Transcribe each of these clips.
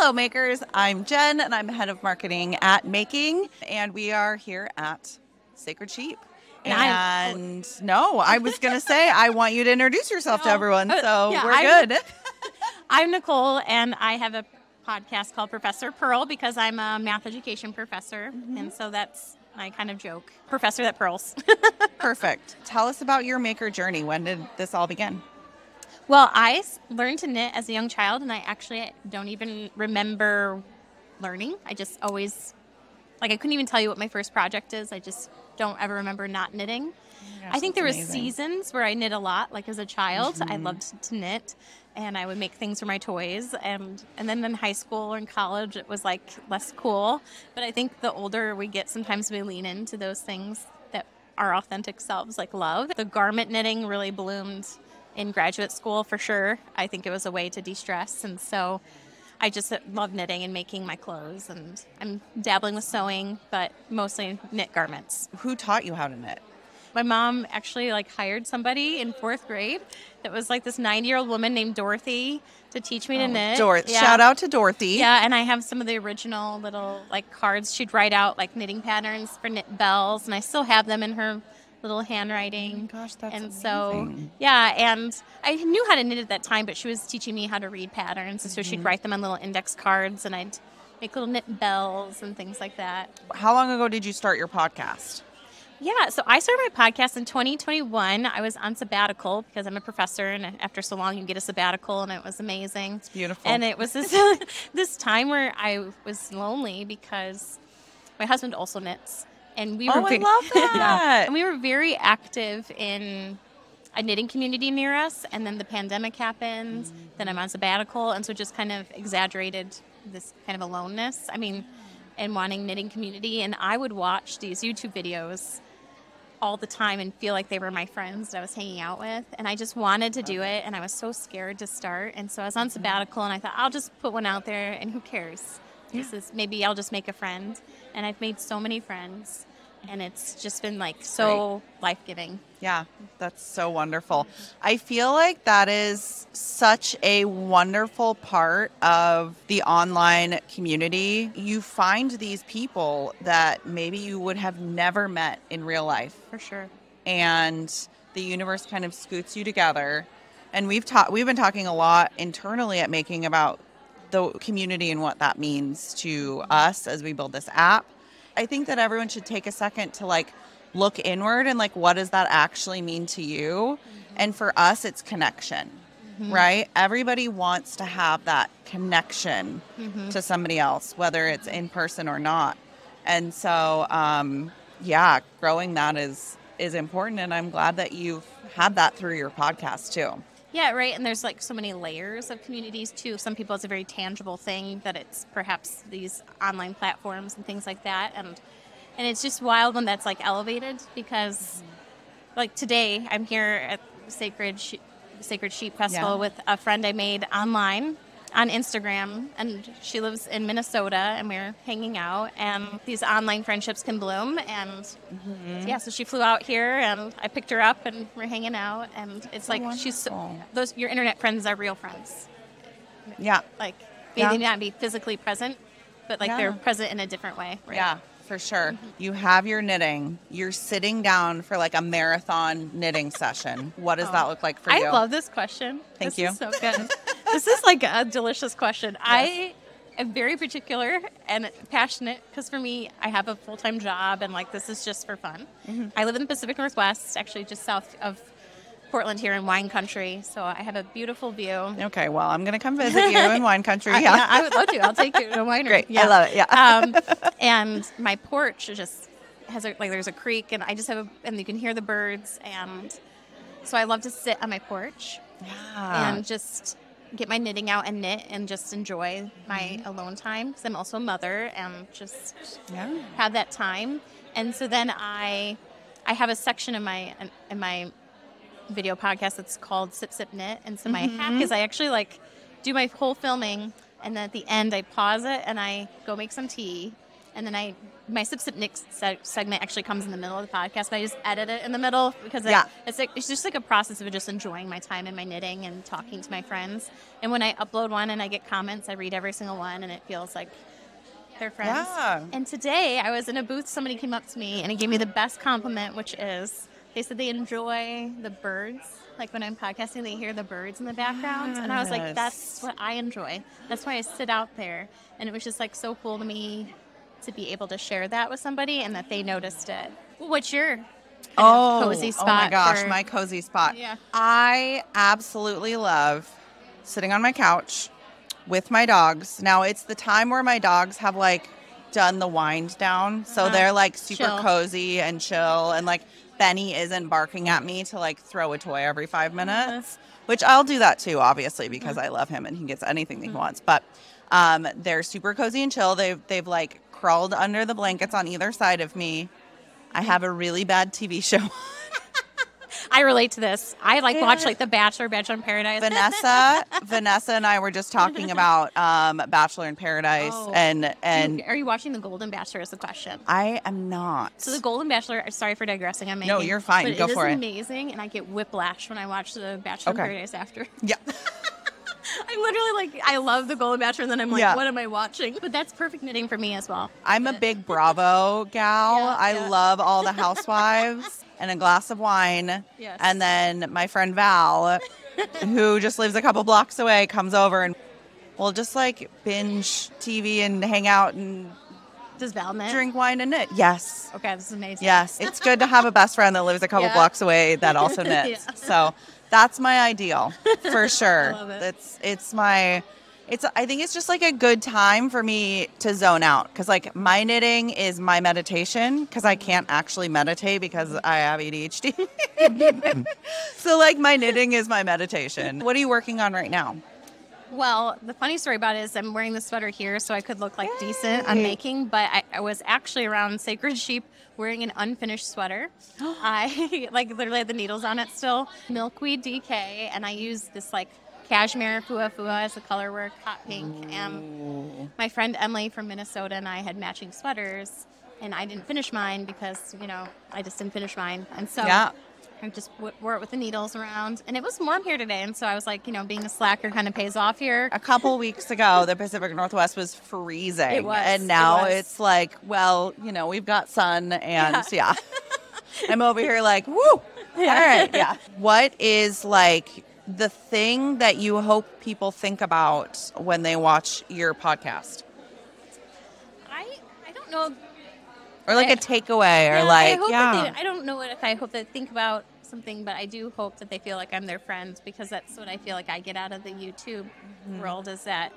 Hello, makers. I'm Jen, and I'm head of marketing at Making, and we are here at Sacred Sheep. And no, I was going to say, I want you to introduce yourself to everyone, so we're good. I'm Nicole, and I have a podcast called Professor Pearl because I'm a math education professor, and so that's my kind of joke, professor that pearls. Perfect. Tell us about your maker journey. When did this all begin? Well, I learned to knit as a young child, and I actually don't even remember learning. I just always, I couldn't even tell you what my first project is. I just don't ever remember not knitting. Gosh, I think there were amazing. seasons where I knit a lot, like as a child. I loved to knit, and I would make things for my toys. And then in high school or in college, it was like less cool. But I think the older we get, sometimes we lean into those things that our authentic selves like love. The garment knitting really bloomed in graduate school for sure. I think it was a way to de-stress, and so I just love knitting and making my clothes, and I'm dabbling with sewing, but mostly knit garments. Who taught you how to knit? My mom actually hired somebody in 4th grade that was this 90-year-old woman named Dorothy to teach me to knit. Shout out to Dorothy. Yeah, and I have some of the original little cards. She'd write out knitting patterns for knit bells, and I still have them in her little handwriting. Oh my gosh, that's and amazing. So yeah, and I knew how to knit at that time, but she was teaching me how to read patterns, and so she'd write them on little index cards, and I'd make little knit bells and things like that. How long ago did you start your podcast? Yeah, so I started my podcast in 2021. I was on sabbatical because I'm a professor, and after so long you get a sabbatical, and it was amazing. It's beautiful. And it was this time where I was lonely because my husband also knits. And we were I love that. and we were very active in a knitting community near us, and then the pandemic happened. Then I'm on sabbatical, and so it just kind of exaggerated this kind of aloneness. And wanting knitting community. And I would watch these YouTube videos all the time and feel like they were my friends that I was hanging out with. And I just wanted to do it, and I was so scared to start. And so I was on sabbatical, and I thought, I'll just put one out there, and who cares? Maybe I'll just make a friend. And I've made so many friends, and it's just been so life-giving. Yeah, that's so wonderful. I feel like that is such a wonderful part of the online community. You find these people that maybe you would have never met in real life. For sure. And the universe kind of scoots you together. And we've been talking a lot internally at Making about the community and what that means to us as we build this app. I think that everyone should take a second to look inward and what does that actually mean to you? And for us, it's connection, right? Everybody wants to have that connection to somebody else, whether it's in person or not. And so, growing that is important. And I'm glad that you've had that through your podcast too. Yeah, right. And there's so many layers of communities too. Some people it's a very tangible thing that it's perhaps these online platforms and things like that. And it's just wild when that's elevated because today I'm here at Sacred Sheep Festival with a friend I made online on Instagram, and she lives in Minnesota, and we're hanging out, and these online friendships can bloom. And so she flew out here, and I picked her up, and we're hanging out, and it's your internet friends are real friends. Yeah. They may not be physically present, but they're present in a different way. Right? Yeah. For sure. You have your knitting. You're sitting down for a marathon knitting session. What does that look like for you? I love this question. Thank you. This is so good. This is a delicious question. Yes. I am very particular and passionate because for me, I have a full-time job and this is just for fun. I live in the Pacific Northwest, actually just south of Portland here in wine country, so I have a beautiful view. Okay, well, I'm going to come visit you in wine country. Yeah, I would love to. I'll take you to a winery. Great, yeah. I love it, yeah. And my porch just has there's a creek, and I just have and you can hear the birds, and so I love to sit on my porch and just get my knitting out and knit and just enjoy my alone time because I'm also a mother and just have that time. And so then I have a section in my video podcast that's called Sip Sip Knit, and so my hack is I actually do my whole filming, and then at the end I pause it and I go make some tea, and then I my Sip Sip Nick segment actually comes in the middle of the podcast, but I just edit it in the middle because it's just like a process of just enjoying my time and my knitting and talking to my friends. And when I upload one and I get comments, I read every single one, and it feels like they're friends. Yeah. And today I was in a booth, somebody came up to me and he gave me the best compliment, which is they said they enjoy the birds. Like when I'm podcasting, they hear the birds in the background. And I was like, that's what I enjoy. That's why I sit out there. And it was just like so cool to me to be able to share that with somebody and that they noticed it. What's your cozy spot? Oh my gosh, my cozy spot. Yeah. I absolutely love sitting on my couch with my dogs. Now it's the time where my dogs have like done the wind down. So they're like super cozy and chill, and like Benny isn't barking at me to like throw a toy every 5 minutes, which I'll do that too, obviously, because I love him and he gets anything that he wants. But they're super cozy and chill. They've like crawled under the blankets on either side of me. I have a really bad TV show. I relate to this. I watch like The Bachelor, Bachelor in Paradise. Vanessa and I were just talking about Bachelor in Paradise, and are you watching The Golden Bachelor? Is the question. I am not. So The Golden Bachelor. Sorry for digressing. I'm making. No, you're fine. But Go for it. It is amazing, and I get whiplash when I watch The Bachelor in Paradise after. Yeah. I'm literally like, I love The Golden Bachelor, and then I'm like, what am I watching? But that's perfect knitting for me as well. I'm a big Bravo gal. I love all the housewives and a glass of wine. Yes. And then my friend Val, who just lives a couple blocks away, comes over and we'll just like binge TV and hang out and does Val knit? Drink wine and knit. Yes. Okay, this is amazing. Yes. It's good to have a best friend that lives a couple blocks away that also knits. So that's my ideal for sure. I love it. I think it's just like a good time for me to zone out, because like my knitting is my meditation, because I can't actually meditate because I have ADHD. So like my knitting is my meditation. What are you working on right now? Well, the funny story about it is I'm wearing the sweater here so I could look like decent on making, but I was actually around Sacred Sheep wearing an unfinished sweater. I like literally had the needles on it still. Milkweed DK, and I used this like cashmere fua as the color work, hot pink. And my friend Emily from Minnesota and I had matching sweaters, and I didn't finish mine because, I just didn't finish mine. And so I just wore it with the needles around, and it was warm here today, and so I was like, being a slacker kind of pays off here. A couple weeks ago, the Pacific Northwest was freezing. It was. And now it's like, well, we've got sun, and I'm over here like, woo! All right, What is like the thing that you hope people think about when they watch your podcast? I don't know. Or like a takeaway, or like, I don't know if I hope they think about something, but I do hope that they feel like I'm their friend, because that's what I feel like I get out of the YouTube world, is that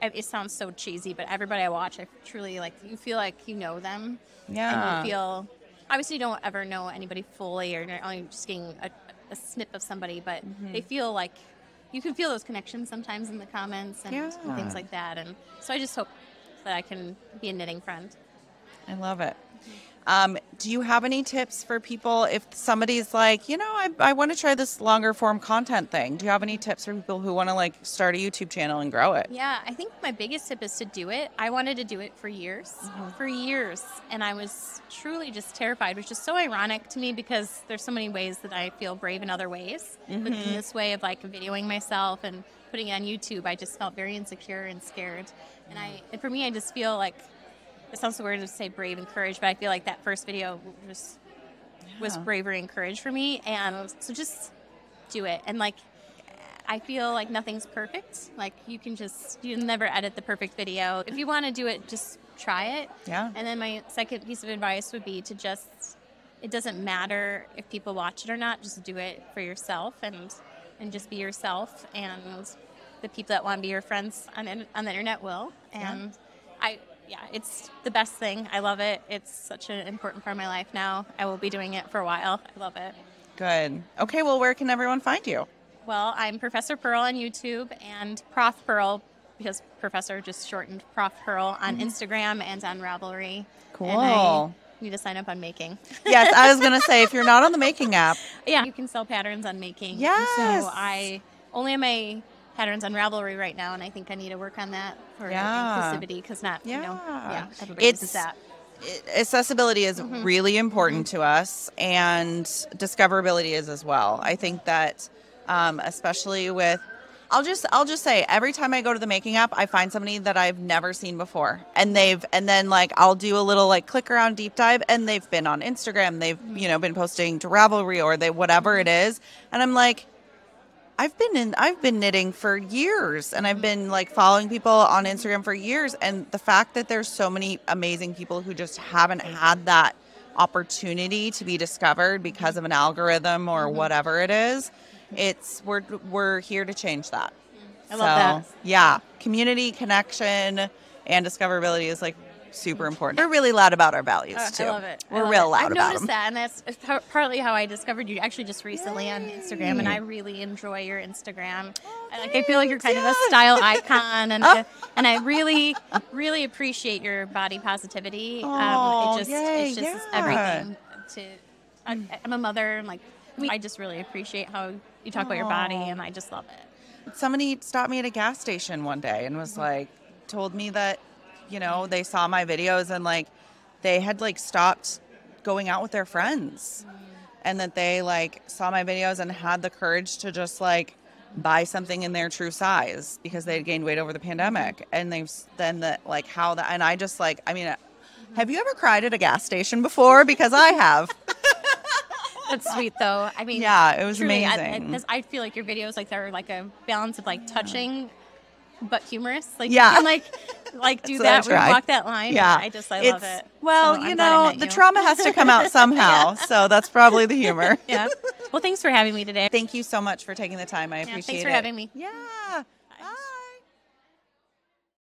it sounds so cheesy, but everybody I watch, I truly like, you feel like you know them. Yeah. And you feel, obviously you don't ever know anybody fully, or you're only just getting a snip of somebody, but they feel like, you can feel those connections sometimes in the comments and things like that. And so I just hope that I can be a knitting friend. I love it. Do you have any tips for people if somebody's like, I want to try this longer form content thing? Do you have any tips for people who want to like start a YouTube channel and grow it? Yeah, I think my biggest tip is to do it. I wanted to do it for years, and I was truly just terrified, which is so ironic to me because there's so many ways that I feel brave in other ways. But in this way of like videoing myself and putting it on YouTube, I just felt very insecure and scared. And for me, I just feel like, it sounds so weird to say brave and courage, but I feel like that first video was bravery and courage for me. And so just do it. And like, I feel like nothing's perfect. Like you never edit the perfect video. If you want to do it, just try it. Yeah. And then my second piece of advice would be to it doesn't matter if people watch it or not, just do it for yourself and just be yourself. And the people that want to be your friends on the internet will. And it's the best thing. I love it. It's such an important part of my life now. I will be doing it for a while. I love it. Good. Okay, well, where can everyone find you? Well, I'm Professor Pearl on YouTube and Prof Pearl, because Professor just shortened Prof Pearl, on Instagram and on Ravelry. Cool. And I need to sign up on Making. Yes, I was going to say, if you're not on the Making app. Yeah, you can sell patterns on Making. Yes. So I only have my patterns on Ravelry right now, and I think I need to work on that for inclusivity, because everybody uses that. accessibility is really important to us, and discoverability is as well. I think that, especially with, I'll just say, every time I go to the making app, I find somebody that I've never seen before, and then like I'll do a little like click around deep dive, and they've been on Instagram, they've been posting to Ravelry, or they whatever it is, and I'm like, I've been knitting for years, and I've been like following people on Instagram for years. And the fact that there's so many amazing people who just haven't had that opportunity to be discovered because of an algorithm or whatever it is, we're here to change that. I love that. Yeah, community connection and discoverability is like super important. We're really loud about our values too. I love it. We're real loud I've about noticed them. that, and that's partly how I discovered you actually just recently on Instagram, and I really enjoy your Instagram. And like I feel like you're kind of a style icon, and I really, really appreciate your body positivity. It's just everything. I'm a mother, and like I just really appreciate how you talk about your body, and I just love it. Somebody stopped me at a gas station one day and was like, told me that, they saw my videos and like they had like stopped going out with their friends, and that they like saw my videos and had the courage to just like buy something in their true size because they had gained weight over the pandemic. And and I just like, I mean, have you ever cried at a gas station before? Because I have. That's sweet, though. I mean, yeah, it was truly, amazing. Because I feel like your videos like they're like a balance of like touching but humorous. Like yeah, you can like do that, walk that line. Yeah, I love it. Well, so the trauma has to come out somehow, so that's probably the humor. Yeah. Well, thanks for having me today. Thank you so much for taking the time. I appreciate it. Thanks for having me. Yeah.